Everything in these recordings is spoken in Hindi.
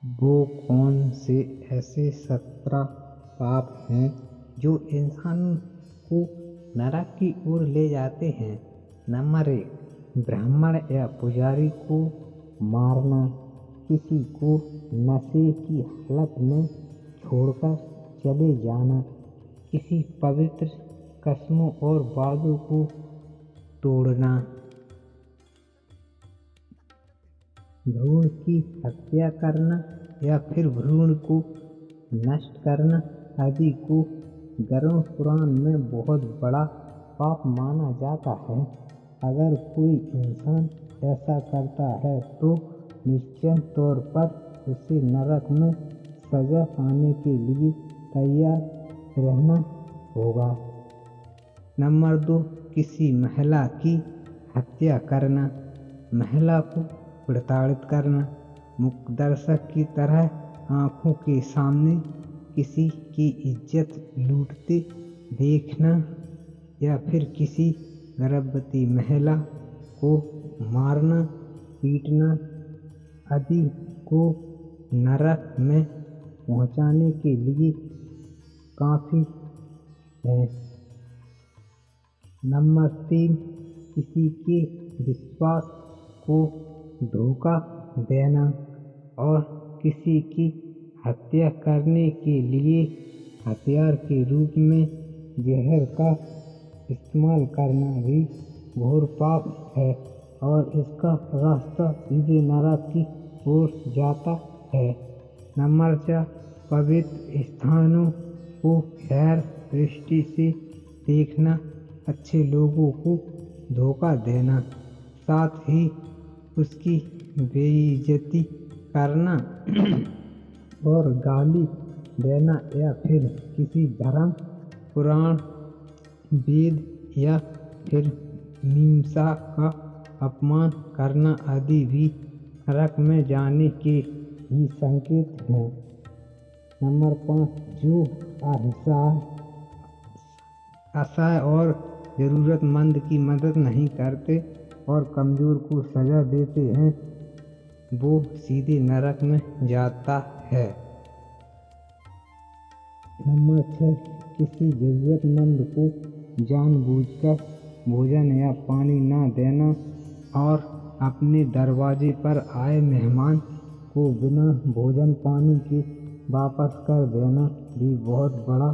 वो कौन से ऐसे 17 पाप हैं जो इंसान को नरक की ओर ले जाते हैं? नंबर 1, ब्राह्मण या पुजारी को मारना, किसी को नशे की हालत में छोड़कर चले जाना, किसी पवित्र कसमों और वादों को तोड़ना, भ्रूण की हत्या करना या फिर भ्रूण को नष्ट करना आदि को गरुड़ पुराण में बहुत बड़ा पाप माना जाता है। अगर कोई इंसान ऐसा करता है तो निश्चित तौर पर उसे नरक में सजा पाने के लिए तैयार रहना होगा। नंबर 2, किसी महिला की हत्या करना, महिला को प्रताड़ित करना, मूकदर्शक की तरह आंखों के सामने किसी की इज्जत लूटते देखना या फिर किसी गर्भवती महिला को मारना, पीटना आदि को नरक में पहुंचाने के लिए काफी है। नंबर 3, किसी के विश्वास को धोखा देना और किसी की हत्या करने के लिए हथियार के रूप में जहर का इस्तेमाल करना भी घोर पाप है और इसका रास्ता सीधे नरक की ओर जाता है। नंबर 4, पवित्र स्थानों को खैर दृष्टि से देखना, अच्छे लोगों को धोखा देना, साथ ही उसकी बेइज्जती करना और गाली देना या फिर किसी धर्म, पुराण, वेद या फिर मीमांसा का अपमान करना आदि भी नरक में जाने के ही संकेत हैं। नंबर 5, जो असहाय और जरूरतमंद की मदद नहीं करते और कमजोर को सजा देते हैं, वो सीधे नरक में जाता है। नंबर 6, किसी जरूरतमंद को जानबूझकर भोजन या पानी न देना और अपने दरवाजे पर आए मेहमान को बिना भोजन पानी के वापस कर देना भी बहुत बड़ा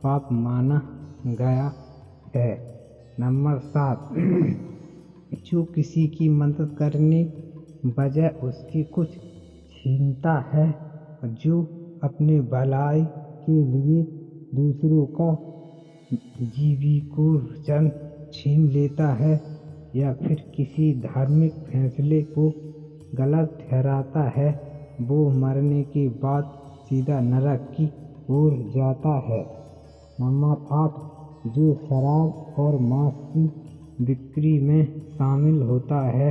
पाप माना गया है। नंबर 7, जो किसी की मदद करने बजाय उसकी कुछ छीनता है, जो अपने भलाई के लिए दूसरों का जीविकोपार्जन छीन लेता है या फिर किसी धार्मिक फैसले को गलत ठहराता है, वो मरने के बाद सीधा नरक की ओर जाता है। नंबर 8, जो शराब और मांस की बिक्री में शामिल होता है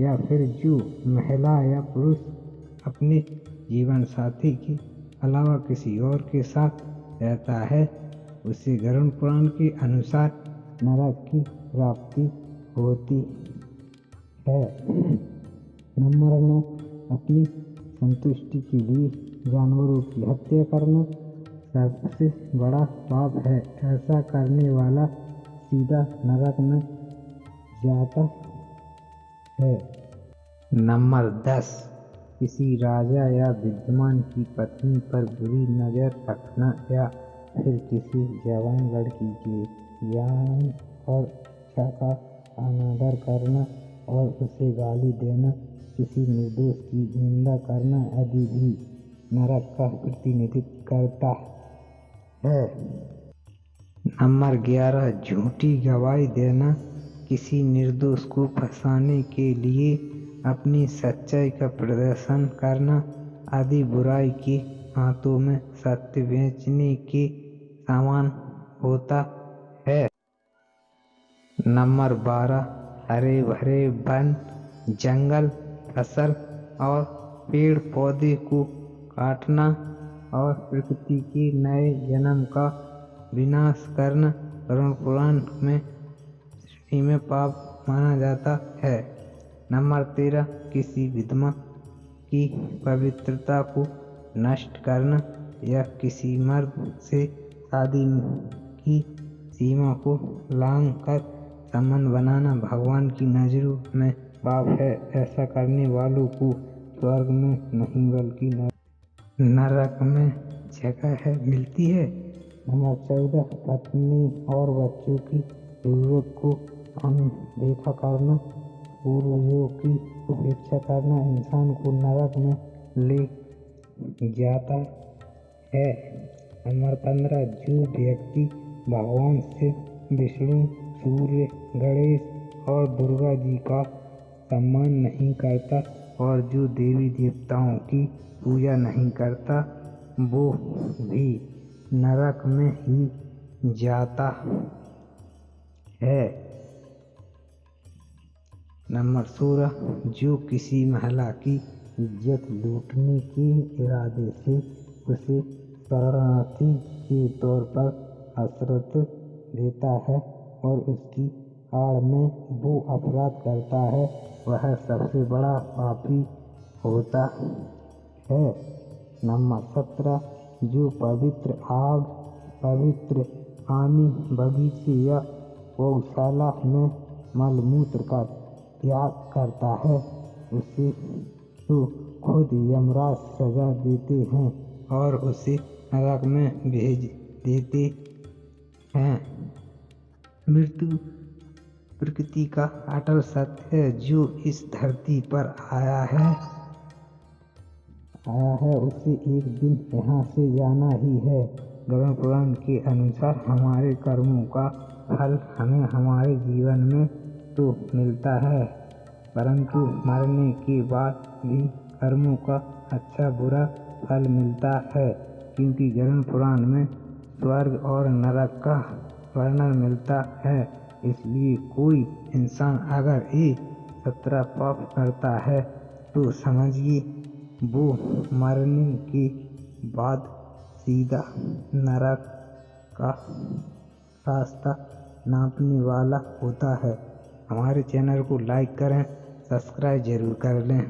या फिर जो महिला या पुरुष अपने जीवन साथी के अलावा किसी और के साथ रहता है, उसे गरुड़ पुराण के अनुसार नरक की प्राप्ति होती है। नंबर 9, अपनी संतुष्टि के लिए जानवरों की हत्या करना सबसे बड़ा पाप है। ऐसा करने वाला सीधा नरक में जाता है। नंबर 10, किसी राजा या विद्वान की पत्नी पर बुरी नजर रखना या फिर किसी जवान लड़की के ज्ञान और इच्छा का अनादर करना और उसे गाली देना, किसी निर्दोष की निंदा करना आदि भी नरक का प्रतिनिधित्व करता है। नंबर 11, झूठी गवाही देना, किसी निर्दोष को फंसाने के लिए अपनी सच्चाई का प्रदर्शन करना आदि बुराई के हाथों में सत्य बेचने के समान होता है। नंबर 12, हरे भरे वन, जंगल, फसल और पेड़ पौधे को काटना और प्रकृति के नए जन्म का विनाश करना गरुड़ पुराण में श्रेणी में पाप माना जाता है। नंबर 13, किसी विधवा की पवित्रता को नष्ट करना या किसी मर्द से शादी की सीमा को लांघ कर संबंध बनाना भगवान की नज़रों में पाप है। ऐसा करने वालों को स्वर्ग में नहीं बल्कि नरक में जगह मिलती है। नंबर 14, पत्नी और बच्चों की जरूरत को अनदेखा करना, पूर्वजों की उपेक्षा करना इंसान को नरक में ले जाता है। नंबर 15, जो व्यक्ति भगवान शिव, विष्णु, सूर्य, गणेश और दुर्गा जी का सम्मान नहीं करता और जो देवी देवताओं की पूजा नहीं करता, वो भी नरक में ही जाता है। नंबर 16, जो किसी महिला की इज्जत लूटने के इरादे से उसे शरणार्थी के तौर पर आश्रय देता है और उसकी आड़ में वो अपराध करता है, वह सबसे बड़ा पापी होता है। नंबर 17, जो पवित्र आग, पवित्र पानी, बगीचे या गौशाला में मलमूत्र का त्याग करता है, उसे तो खुद यमराज सजा देते हैं और उसे नरक में भेज देते हैं। मृत्यु प्रकृति का अटल सत्य है। जो इस धरती पर आया है उसे एक दिन यहाँ से जाना ही है। गरुड़ पुराण के अनुसार हमारे कर्मों का फल हमें हमारे जीवन में तो मिलता है, परंतु मरने के बाद भी कर्मों का अच्छा बुरा फल मिलता है, क्योंकि गरुड़ पुराण में स्वर्ग और नरक का वर्णन मिलता है। इसलिए कोई इंसान अगर ये 17 पाप करता है तो समझिए वो मरने के बाद सीधा नरक का रास्ता नापने वाला होता है। हमारे चैनल को लाइक करें, सब्सक्राइब जरूर कर लें।